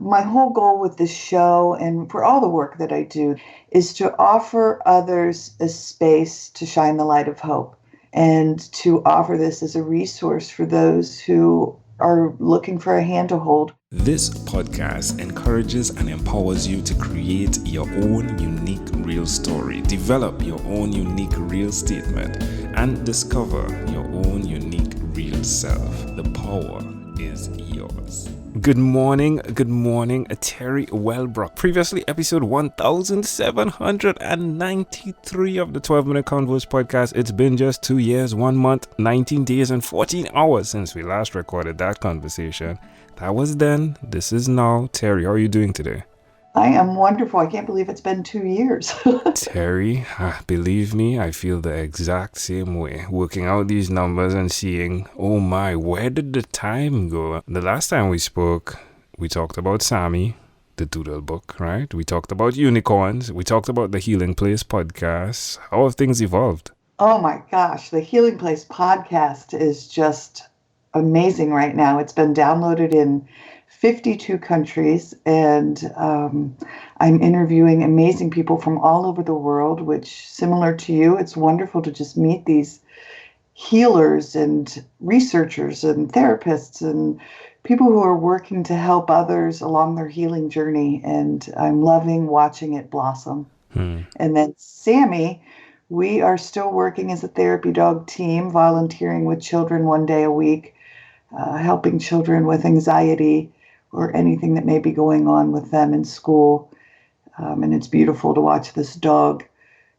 My whole goal with this show and for all the work that I do is to offer others a space to shine the light of hope and to offer this as a resource for those who are looking for a hand to hold. This podcast encourages and empowers you to create your own unique real story, develop your own unique real statement, and discover your own unique real self. The power is yours. Good morning, Teri Wellbrock. Previously, episode 1793 of the 12-Minute Converse podcast. It's been just 2 years, 1 month, 19 days, and 14 hours since we last recorded that conversation. That was then. This is now. Teri, how are you doing today? I am wonderful. I can't believe it's been 2 years. Teri, believe me, I feel the exact same way. Working out these numbers and seeing, oh my, where did the time go? The last time we spoke, we talked about Sammy, the doodle book, right? We talked about unicorns. We talked about the Healing Place podcast. How have things evolved? Oh my gosh, the Healing Place podcast is just amazing right now. It's been downloaded in 52 countries, and I'm interviewing amazing people from all over the world, which, similar to you, it's wonderful to just meet these healers and researchers and therapists and people who are working to help others along their healing journey, and I'm loving watching it blossom. And then Sammy, we are still working as a therapy dog team, volunteering with children 1 day a week, helping children with anxiety or anything that may be going on with them in school. And it's beautiful to watch this dog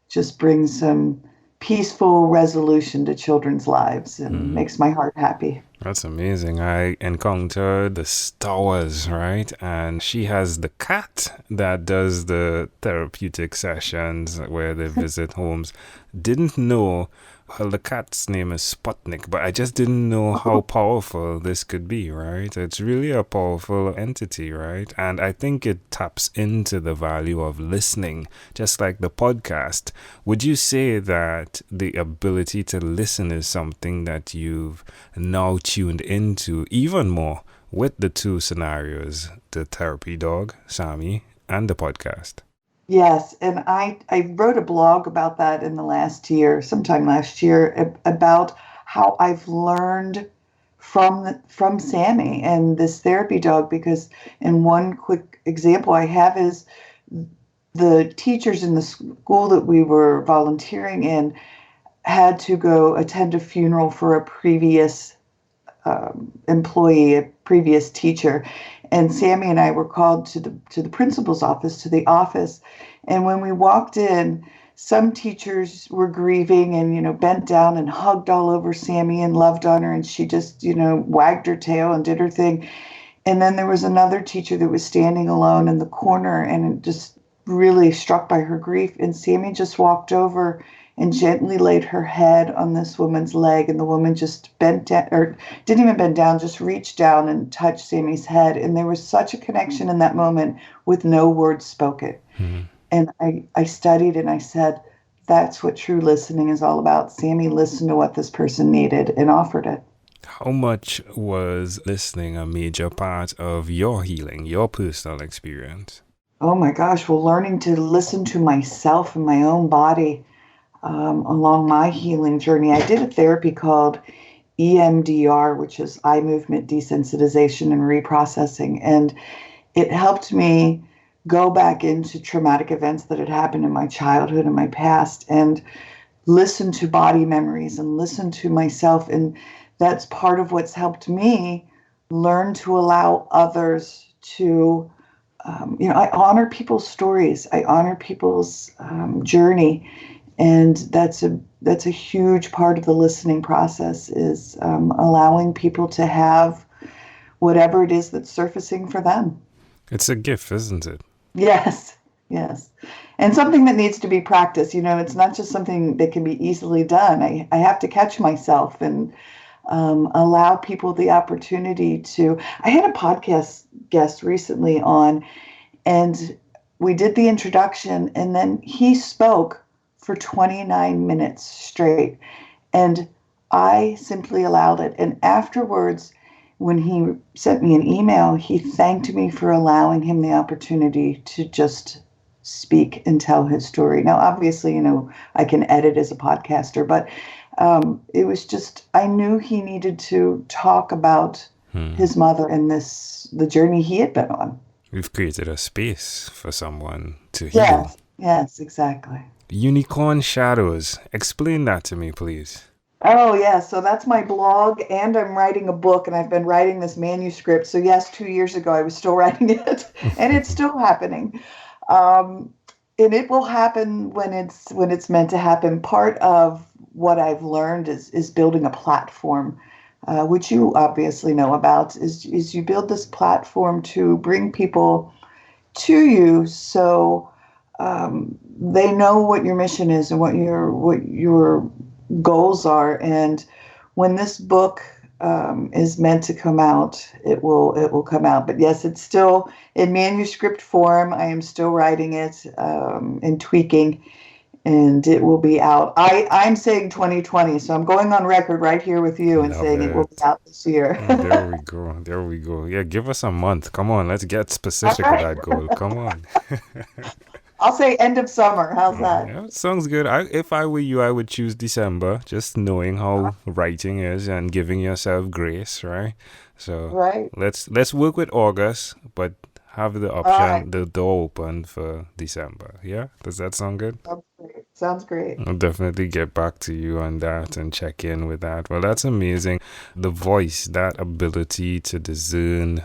just bring some peaceful resolution to children's lives and makes my heart happy. That's amazing. I encountered the Stowers, right? And she has the cat that does the therapeutic sessions where they visit homes. Didn't know, well, the cat's name is Sputnik, but I just didn't know how powerful this could be, right? It's really a powerful entity, right? And I think it taps into the value of listening, just like the podcast. Would you say that the ability to listen is something that you've now tuned into even more with the two scenarios, the therapy dog, Sammy, and the podcast? Yes, and I wrote a blog about that in the sometime last year, about how I've learned from Sammy and this therapy dog, because in one quick example I have is the teachers in the school that we were volunteering in had to go attend a funeral for a previous employee, a previous teacher. And Sammy and I were called to the principal's office, to the office. And when we walked in, some teachers were grieving and, bent down and hugged all over Sammy and loved on her. And she just, wagged her tail and did her thing. And then there was another teacher that was standing alone in the corner and just really struck by her grief. And Sammy just walked over and gently laid her head on this woman's leg, and the woman just bent down, or didn't even bend down, just reached down and touched Sammy's head. And there was such a connection in that moment with no words spoken. Mm-hmm. And I studied and I said, that's what true listening is all about. Sammy listened to what this person needed and offered it. How much was listening a major part of your healing, your personal experience? Oh my gosh, well, learning to listen to myself and my own body along my healing journey. I did a therapy called EMDR, which is eye movement desensitization and reprocessing. And it helped me go back into traumatic events that had happened in my childhood and my past and listen to body memories and listen to myself. And that's part of what's helped me learn to allow others to, I honor people's stories. I honor people's journey. And that's a huge part of the listening process, is allowing people to have whatever it is that's surfacing for them. It's a gift, isn't it? Yes. And something that needs to be practiced. It's not just something that can be easily done. I have to catch myself and allow people the opportunity to. I had a podcast guest recently on, and we did the introduction, and then he spoke for 29 minutes straight. And I simply allowed it. And afterwards, when he sent me an email, he thanked me for allowing him the opportunity to just speak and tell his story. Now, obviously, I can edit as a podcaster, but it was just, I knew he needed to talk about his mother and the journey he had been on. We've created a space for someone to heal. Yes, exactly. Unicorn Shadows. Explain that to me, please. Oh, yeah. So that's my blog, and I'm writing a book, and I've been writing this manuscript. So, yes, 2 years ago, I was still writing it, and it's still happening. And it will happen when it's meant to happen. Part of what I've learned is building a platform, which you obviously know about, is you build this platform to bring people to you so they know what your mission is and what your goals are. And when this book is meant to come out, it will come out. But yes, it's still in manuscript form. I am still writing it and tweaking, and it will be out. I'm saying 2020, so I'm going on record right here with you and saying it will be out this year. There we go. There we go. Yeah, give us a month. Come on, let's get specific with that goal. Come on. I'll say end of summer. How's that? Yeah, sounds good. If I were you, I would choose December, just knowing how writing is and giving yourself grace, right? So let's work with August, but have the option, the door open for December. Yeah, does that sound good? Sounds great. I'll definitely get back to you on that and check in with that. Well, that's amazing. The voice, that ability to discern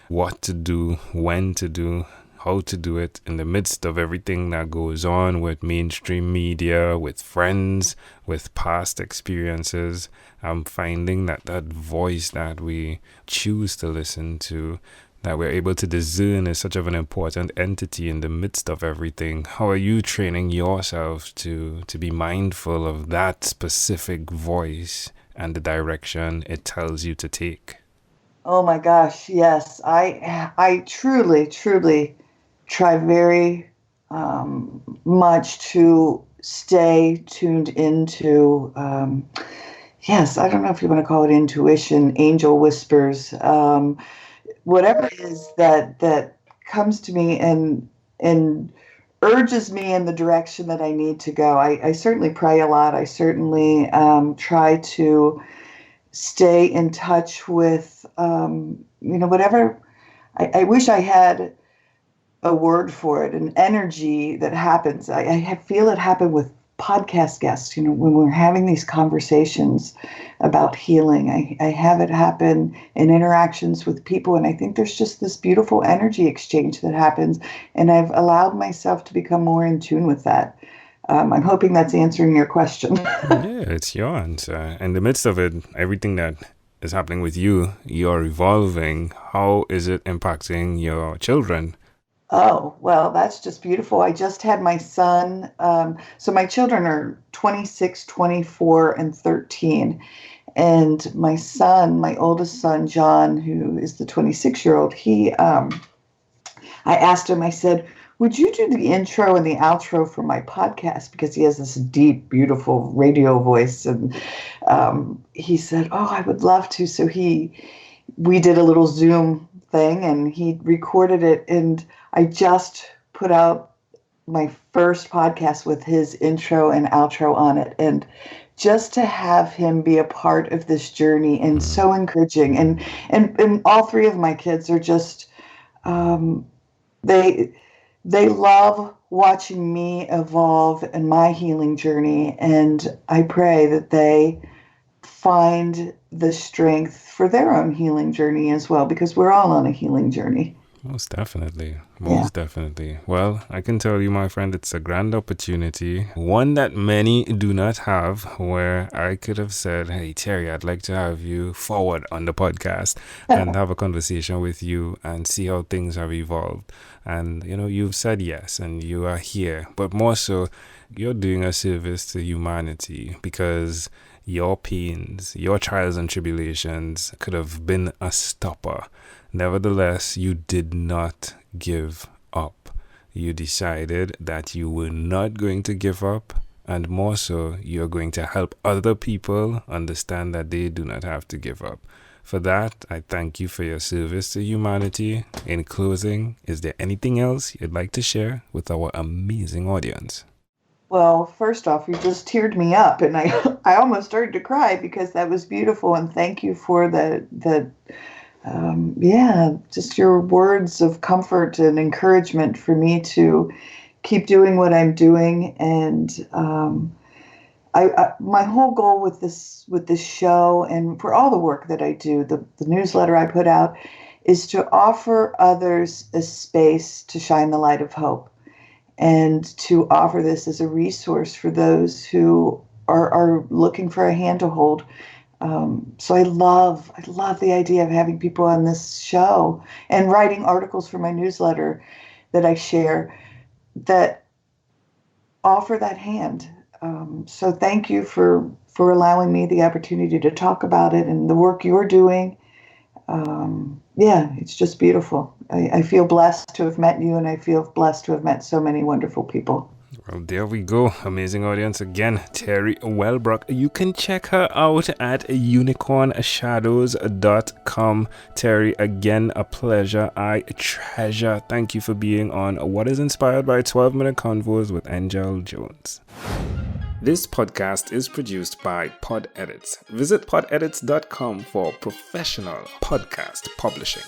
what to do, when to do, how to do it in the midst of everything that goes on with mainstream media, with friends, with past experiences. I'm finding that voice that we choose to listen to, that we're able to discern, is such of an important entity in the midst of everything. How are you training yourself to be mindful of that specific voice and the direction it tells you to take? Oh my gosh, yes. I truly try very much to stay tuned into, yes, I don't know if you want to call it intuition, angel whispers, whatever it is that comes to me and urges me in the direction that I need to go. I certainly pray a lot. I certainly try to stay in touch with, whatever. I wish I had a word for it, an energy that happens. I feel it happen with podcast guests, when we're having these conversations about healing. I have it happen in interactions with people, and I think there's just this beautiful energy exchange that happens, and I've allowed myself to become more in tune with that. I'm hoping that's answering your question. Yeah, it's your answer. In the midst of it, everything that is happening with you, you're evolving. How is it impacting your children? Oh, well, that's just beautiful. I just had my son. So my children are 26, 24, and 13. And my son, my oldest son, John, who is the 26-year-old, I asked him, I said, would you do the intro and the outro for my podcast? Because he has this deep, beautiful radio voice. And he said, oh, I would love to. So we did a little Zoom thing, and he recorded it, and I just put out my first podcast with his intro and outro on it. And just to have him be a part of this journey, and so encouraging. And all three of my kids are just, they love watching me evolve in my healing journey. And I pray that they find the strength for their own healing journey as well, because we're all on a healing journey. Most definitely. Most definitely. Well, I can tell you, my friend, it's a grand opportunity, one that many do not have, where I could have said, hey, Teri, I'd like to have you forward on the podcast and have a conversation with you and see how things have evolved. And, you've said yes, and you are here. But more so, you're doing a service to humanity, because your pains, your trials and tribulations could have been a stopper. Nevertheless, you did not give up. You decided that you were not going to give up, and more so, you're going to help other people understand that they do not have to give up. For that, I thank you for your service to humanity. In closing, is there anything else you'd like to share with our amazing audience? Well, first off, you just teared me up, and I almost started to cry because that was beautiful. And thank you for just your words of comfort and encouragement for me to keep doing what I'm doing. And my whole goal with this show and for all the work that I do, the newsletter I put out, is to offer others a space to shine the light of hope, and to offer this as a resource for those who are looking for a hand to hold. So I love the idea of having people on this show and writing articles for my newsletter that I share that offer that hand. So thank you for allowing me the opportunity to talk about it and the work you're doing. It's just beautiful. I feel blessed to have met you, and I feel blessed to have met so many wonderful people. Well, there we go. Amazing audience again. Teri Wellbrock. You can check her out at unicornshadows.com. Teri, again, a pleasure. I treasure. Thank you for being on What is Inspired by 12-Minute Convos with Angel Jones. This podcast is produced by Pod Edits. Visit podedits.com for professional podcast publishing.